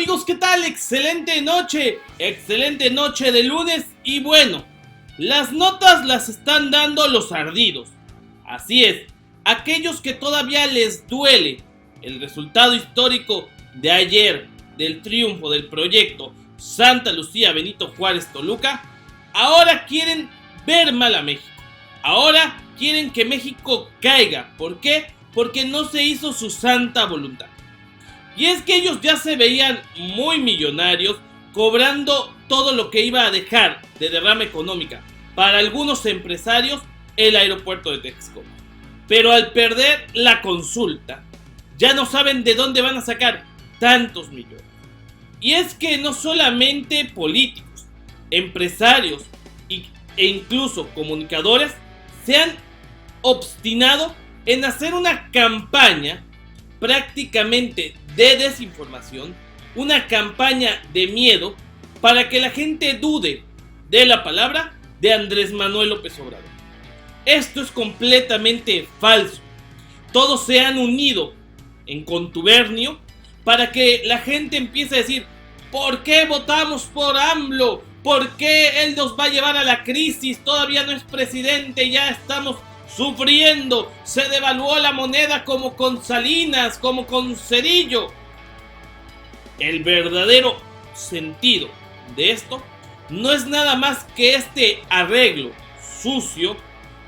amigos, ¿qué tal? Excelente noche de lunes y bueno, las notas las están dando los ardidos. Así es, aquellos que todavía les duele el resultado histórico de ayer del triunfo del proyecto Santa Lucía Benito Juárez Toluca, ahora quieren ver mal a México. Ahora quieren que México caiga. ¿Por qué? Porque no se hizo su santa voluntad. Y es que ellos ya se veían muy millonarios cobrando todo lo que iba a dejar de derrama económica para algunos empresarios el aeropuerto de Texcoco. Pero al perder la consulta, ya no saben de dónde van a sacar tantos millones. Y es que no solamente políticos, empresarios e incluso comunicadores se han obstinado en hacer una campaña prácticamente de desinformación, una campaña de miedo para que la gente dude de la palabra de Andrés Manuel López Obrador. Esto es completamente falso. Todos se han unido en contubernio para que la gente empiece a decir: ¿por qué votamos por AMLO? ¿Por qué él nos va a llevar a la crisis? Todavía no es presidente, ya estamos sufriendo. Se devaluó la moneda como con Salinas, como con Cedillo. El verdadero sentido de esto no es nada más que este arreglo sucio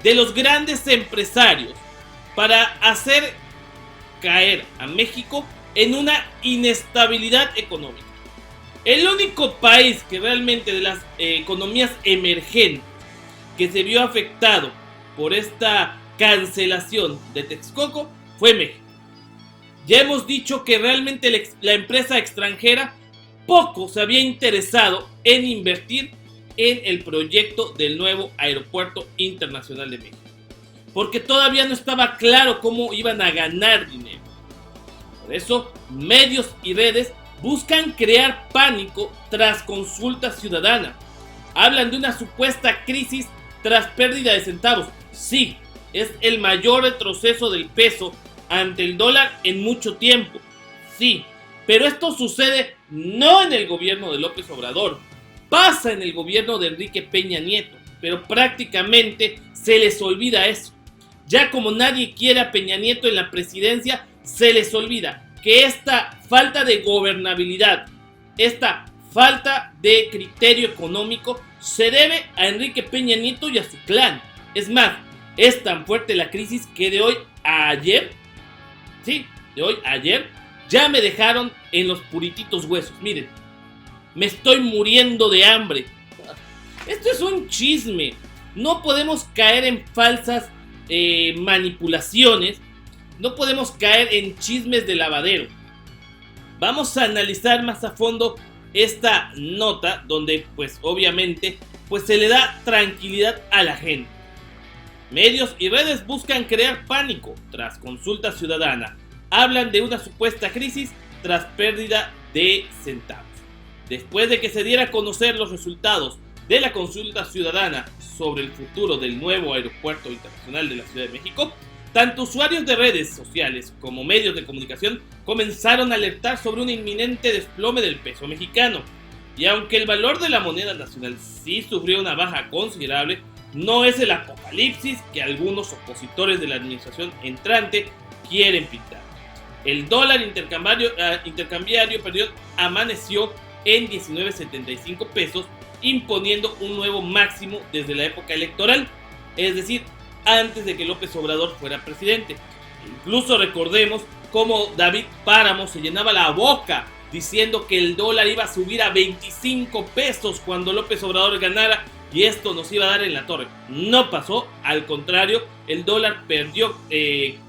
de los grandes empresarios para hacer caer a México en una inestabilidad económica. El único país que realmente de las economías emergentes que se vio afectado por esta cancelación de Texcoco fue México. Ya hemos dicho que realmente la empresa extranjera poco se había interesado en invertir en el proyecto del nuevo Aeropuerto Internacional de México, porque todavía no estaba claro cómo iban a ganar dinero. Por eso, medios y redes buscan crear pánico tras consulta ciudadana. Hablan de una supuesta crisis tras pérdida de centavos. Sí, es el mayor retroceso del peso ante el dólar en mucho tiempo. Sí, pero esto sucede no en el gobierno de López Obrador. Pasa en el gobierno de Enrique Peña Nieto, pero prácticamente se les olvida eso. Ya como nadie quiere a Peña Nieto en la presidencia, se les olvida que esta falta de gobernabilidad, esta falta de criterio económico se debe a Enrique Peña Nieto y a su clan. Es más, es tan fuerte la crisis que de hoy a ayer, ya me dejaron en los purititos huesos. Miren, me estoy muriendo de hambre. Esto es un chisme. No podemos caer en falsas manipulaciones. No podemos caer en chismes de lavadero. Vamos a analizar más a fondo esta nota donde pues obviamente pues se le da tranquilidad a la gente. Medios y redes buscan crear pánico tras consulta ciudadana. Hablan de una supuesta crisis tras pérdida de centavos. Después de que se diera a conocer los resultados de la consulta ciudadana sobre el futuro del nuevo Aeropuerto Internacional de la Ciudad de México, tanto usuarios de redes sociales como medios de comunicación comenzaron a alertar sobre un inminente desplome del peso mexicano. Y aunque el valor de la moneda nacional sí sufrió una baja considerable, no es el apocalipsis que algunos opositores de la administración entrante quieren pintar. El dólar intercambiario amaneció en 19.75 pesos, imponiendo un nuevo máximo desde la época electoral, es decir, antes de que López Obrador fuera presidente. Incluso recordemos cómo David Páramo se llenaba la boca diciendo que el dólar iba a subir a 25 pesos cuando López Obrador ganara y esto nos iba a dar en la torre. No pasó, al contrario, el dólar perdió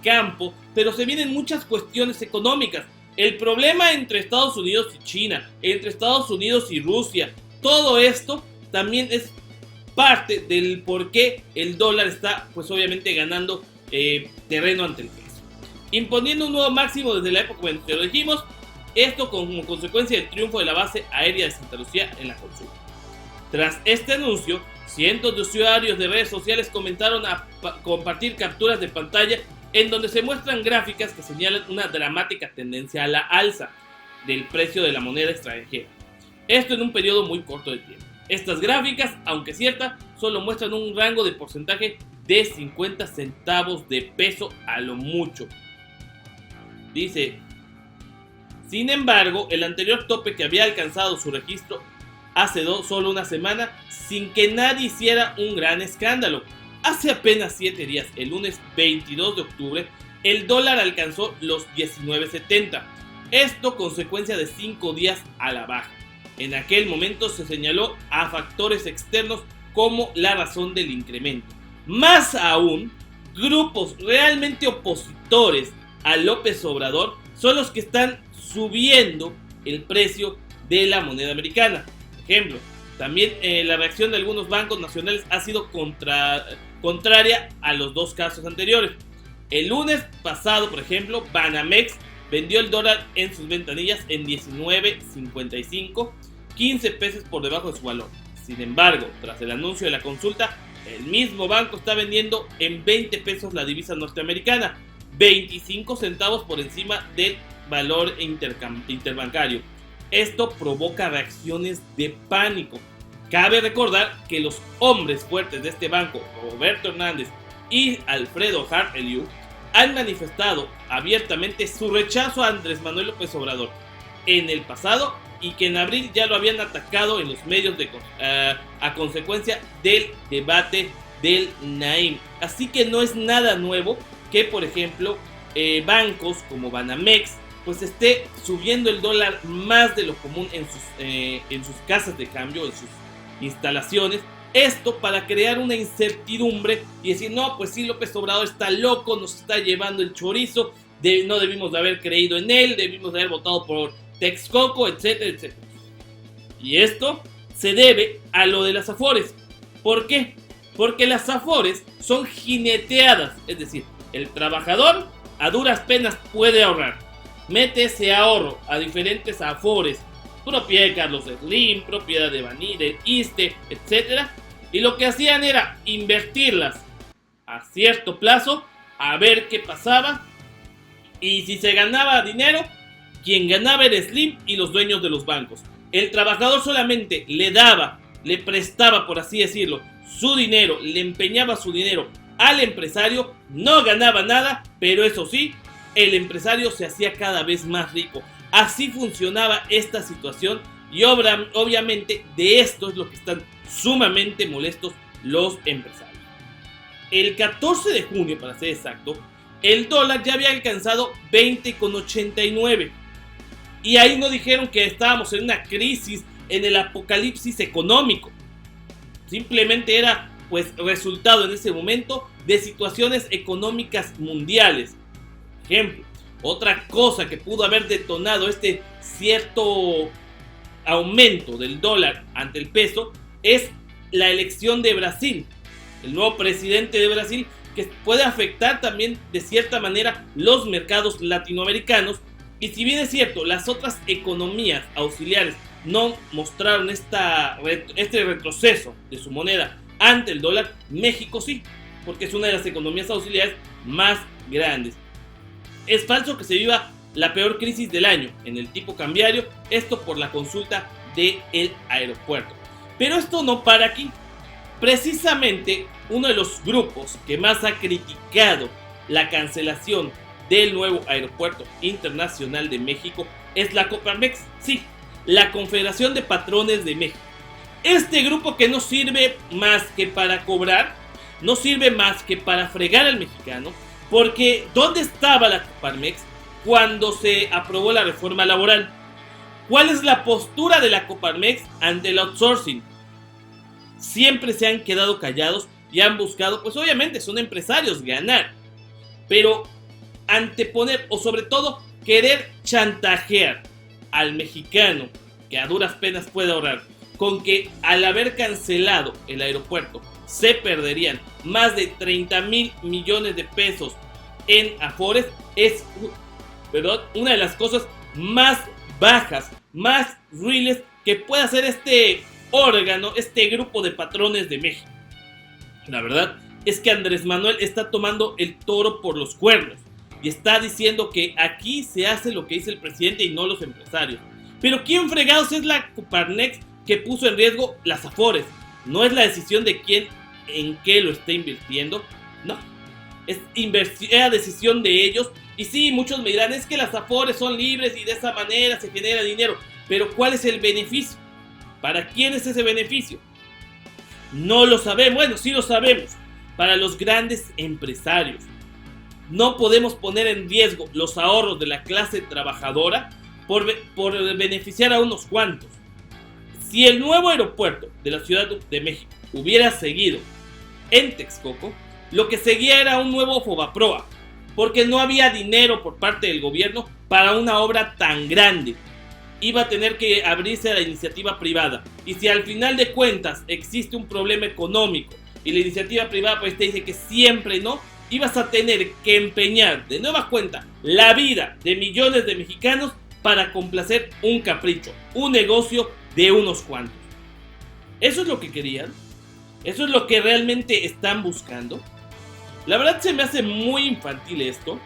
campo, pero se vienen muchas cuestiones económicas. El problema entre Estados Unidos y China, entre Estados Unidos y Rusia, todo esto también es parte del por qué el dólar está pues obviamente ganando terreno ante el peso, imponiendo un nuevo máximo desde la época en que lo dijimos, esto como consecuencia del triunfo de la base aérea de Santa Lucía en la consulta. Tras este anuncio, cientos de usuarios de redes sociales comenzaron a compartir capturas de pantalla en donde se muestran gráficas que señalan una dramática tendencia a la alza. del precio de la moneda extranjera. Esto en un periodo muy corto de tiempo. Estas gráficas, aunque ciertas, solo muestran un rango de porcentaje de 50 centavos de peso a lo mucho. Dice, sin embargo, el anterior tope que había alcanzado su registro hace solo una semana sin que nadie hiciera un gran escándalo. Hace apenas 7 días, el lunes 22 de octubre, el dólar alcanzó los 19.70. Esto consecuencia de 5 días a la baja. En aquel momento se señaló a factores externos como la razón del incremento. Más aún, grupos realmente opositores a López Obrador son los que están subiendo el precio de la moneda americana. Por ejemplo, también la reacción de algunos bancos nacionales ha sido contraria a los dos casos anteriores. El lunes pasado, por ejemplo, Banamex vendió el dólar en sus ventanillas en 19.55, 15 pesos por debajo de su valor. Sin embargo, tras el anuncio de la consulta, el mismo banco está vendiendo en 20 pesos la divisa norteamericana, 25 centavos por encima del valor interbancario. Esto provoca reacciones de pánico. Cabe recordar que los hombres fuertes de este banco, Roberto Hernández y Alfredo Harpelliu, han manifestado abiertamente su rechazo a Andrés Manuel López Obrador en el pasado y que en abril ya lo habían atacado en los medios a consecuencia del debate del Naim. Así que no es nada nuevo que, por ejemplo, bancos como Banamex pues esté subiendo el dólar más de lo común en sus casas de cambio, en sus instalaciones. Esto para crear una incertidumbre y decir, no, pues sí, López Obrador está loco, nos está llevando el chorizo, no debimos de haber creído en él, debimos de haber votado por Texcoco, etcétera, etcétera. Y esto se debe a lo de las afores. ¿Por qué? Porque las afores son jineteadas, es decir, el trabajador a duras penas puede ahorrar. Mete ese ahorro a diferentes afores, propiedad de Carlos Slim, propiedad de Baní, de ISSSTE, etcétera. Y lo que hacían era invertirlas a cierto plazo, a ver qué pasaba. Y si se ganaba dinero, quien ganaba era Slim y los dueños de los bancos. El trabajador solamente le prestaba, por así decirlo, su dinero, le empeñaba su dinero al empresario, no ganaba nada, pero eso sí, el empresario se hacía cada vez más rico. Así funcionaba esta situación y obviamente de esto es lo que están sumamente molestos los empresarios. El 14 de junio, para ser exacto, el dólar ya había alcanzado 20,89. Y ahí no dijeron que estábamos en una crisis, en el apocalipsis económico. Simplemente era pues resultado en ese momento de situaciones económicas mundiales. Ejemplo, otra cosa que pudo haber detonado este cierto aumento del dólar ante el peso es la elección de Brasil, el nuevo presidente de Brasil, que puede afectar también de cierta manera los mercados latinoamericanos. Y si bien es cierto, las otras economías auxiliares no mostraron este retroceso de su moneda ante el dólar, México sí, porque es una de las economías auxiliares más grandes. Es falso que se viva la peor crisis del año en el tipo cambiario, esto por la consulta del aeropuerto. Pero esto no para aquí. Precisamente uno de los grupos que más ha criticado la cancelación del nuevo aeropuerto internacional de México es la Coparmex, sí, la Confederación de Patrones de México. Este grupo que no sirve más que para cobrar, no sirve más que para fregar al mexicano, porque ¿dónde estaba la Coparmex cuando se aprobó la reforma laboral? ¿Cuál es la postura de la Coparmex ante el outsourcing? Siempre se han quedado callados y han buscado, pues obviamente son empresarios, ganar, pero anteponer o sobre todo querer chantajear al mexicano que a duras penas puede ahorrar con que al haber cancelado el aeropuerto se perderían más de 30,000 millones de pesos en afores es una de las cosas más bajas, más ruines que puede hacer este órgano, este grupo de patrones de México. La verdad es que Andrés Manuel está tomando el toro por los cuernos y está diciendo que aquí se hace lo que dice el presidente y no los empresarios. Pero ¿quién fregados es la Coparmex que puso en riesgo las Afores? No es la decisión de quién en qué lo está invirtiendo, no, es la decisión de ellos. Y sí, muchos me dirán, es que las Afores son libres y de esa manera se genera dinero, pero ¿cuál es el beneficio? ¿Para quién es ese beneficio? No lo sabemos. Bueno, sí lo sabemos, para los grandes empresarios. No podemos poner en riesgo los ahorros de la clase trabajadora por beneficiar a unos cuantos. Si el nuevo aeropuerto de la Ciudad de México hubiera seguido en Texcoco, lo que seguía era un nuevo Fobaproa, porque no había dinero por parte del gobierno para una obra tan grande. Iba a tener que abrirse a la iniciativa privada. Y si al final de cuentas existe un problema económico y la iniciativa privada pues te dice que siempre no, ibas a tener que empeñar de nueva cuenta la vida de millones de mexicanos para complacer un capricho, un negocio de unos cuantos. ¿Eso es lo que querían? ¿Eso es lo que realmente están buscando? La verdad se me hace muy infantil esto.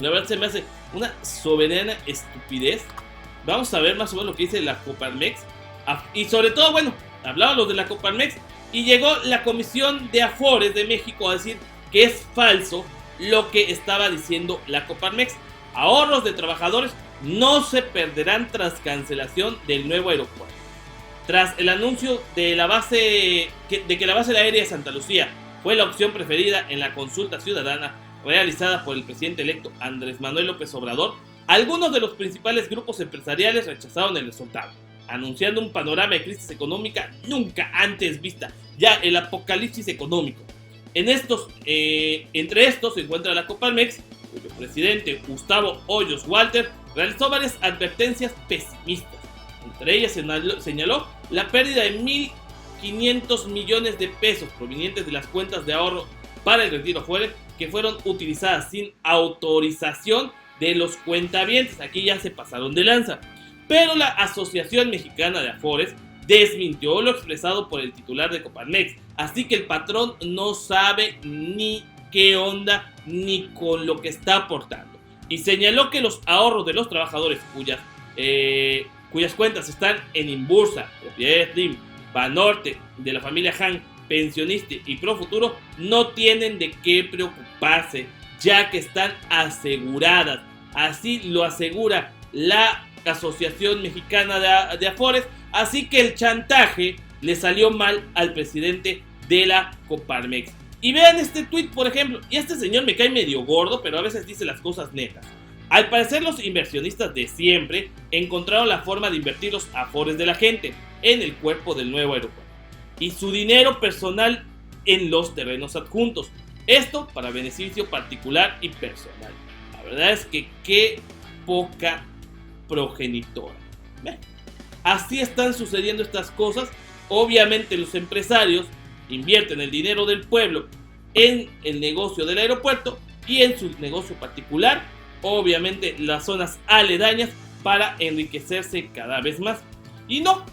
La verdad se me hace una soberana estupidez. Vamos a ver más o menos lo que dice la Coparmex. Y sobre todo, bueno, hablaban los de la Coparmex y llegó la Comisión de Afores de México a decir que es falso lo que estaba diciendo la Coparmex. Ahorros de trabajadores no se perderán tras cancelación del nuevo aeropuerto. Tras el anuncio de que la base aérea de Santa Lucía fue la opción preferida en la consulta ciudadana realizada por el presidente electo Andrés Manuel López Obrador, algunos de los principales grupos empresariales rechazaron el resultado, anunciando un panorama de crisis económica nunca antes vista, ya el apocalipsis económico. Entre estos se encuentra la Coparmex, cuyo presidente Gustavo Hoyos Walter realizó varias advertencias pesimistas. Entre ellas señaló la pérdida de 1.500 millones de pesos provenientes de las cuentas de ahorro para el retiro Afores que fueron utilizadas sin autorización de los cuentavientes. Aquí ya se pasaron de lanza. Pero la Asociación Mexicana de Afores desmintió lo expresado por el titular de Coparmex. Así que el patrón no sabe ni qué onda ni con lo que está aportando. Y señaló que los ahorros de los trabajadores cuyas cuentas están en Inbursa, Propiedades Slim, Banorte, de la familia Han, Pensionista y Profuturo no tienen de qué preocuparse, ya que están aseguradas. Así lo asegura la Asociación Mexicana de Afores. Así que el chantaje le salió mal al presidente de la Coparmex. Y vean este tweet, por ejemplo. Y este señor me cae medio gordo, pero a veces dice las cosas netas. Al parecer los inversionistas de siempre encontraron la forma de invertir los afores de la gente en el cuerpo del nuevo aeropuerto y su dinero personal en los terrenos adjuntos. Esto para beneficio particular y personal. La verdad es que qué poca progenitora. Así están sucediendo estas cosas. Obviamente los empresarios invierten el dinero del pueblo en el negocio del aeropuerto y en su negocio particular, obviamente las zonas aledañas, para enriquecerse cada vez más. Y no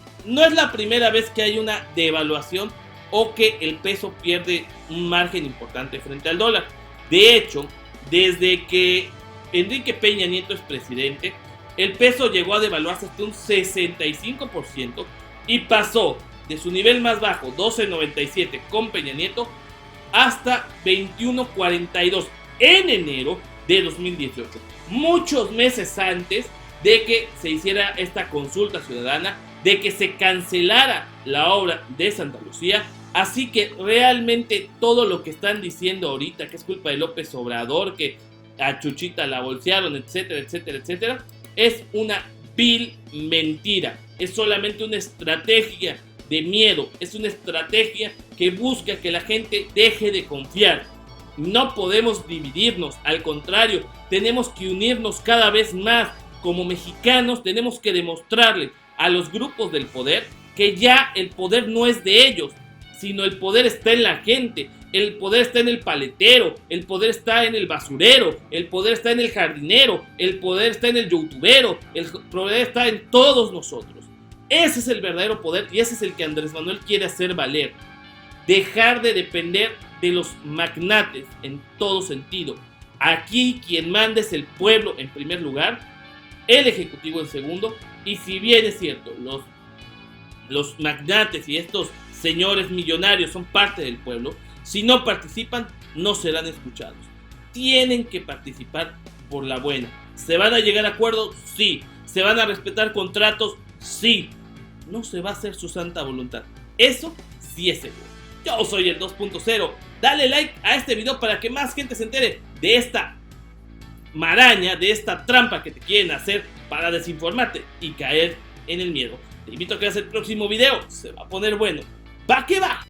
es la primera vez que hay una devaluación o que el peso pierde un margen importante frente al dólar. De hecho, desde que Enrique Peña Nieto es presidente, el peso llegó a devaluarse hasta un 65% y pasó de su nivel más bajo, 12.97 con Peña Nieto, hasta 21.42 en enero de 2018, muchos meses antes de que se hiciera esta consulta ciudadana, de que se cancelara la obra de Santa Lucía. Así que realmente todo lo que están diciendo ahorita, que es culpa de López Obrador, que a Chuchita la bolsearon, etcétera, etcétera, etcétera, es una vil mentira. Es solamente una estrategia de miedo, es una estrategia que busca que la gente deje de confiar. No podemos dividirnos, al contrario, tenemos que unirnos cada vez más. Como mexicanos tenemos que demostrarle a los grupos del poder que ya el poder no es de ellos, sino el poder está en la gente, el poder está en el paletero, el poder está en el basurero, el poder está en el jardinero, el poder está en el youtubero, el poder está en todos nosotros. Ese es el verdadero poder y ese es el que Andrés Manuel quiere hacer valer. Dejar de depender de los magnates en todo sentido. Aquí quien manda es el pueblo en primer lugar, el ejecutivo en segundo, y si bien es cierto, los magnates y estos señores millonarios son parte del pueblo, si no participan no serán escuchados. Tienen que participar por la buena. ¿Se van a llegar a acuerdos? Sí. ¿Se van a respetar contratos? Sí. No se va a hacer su santa voluntad. Eso sí es seguro. Yo soy el 2.0. Dale like a este video para que más gente se entere de esta maraña, de esta trampa que te quieren hacer para desinformarte y caer en el miedo. Te invito a que veas el próximo video. Se va a poner bueno. ¡Va que va!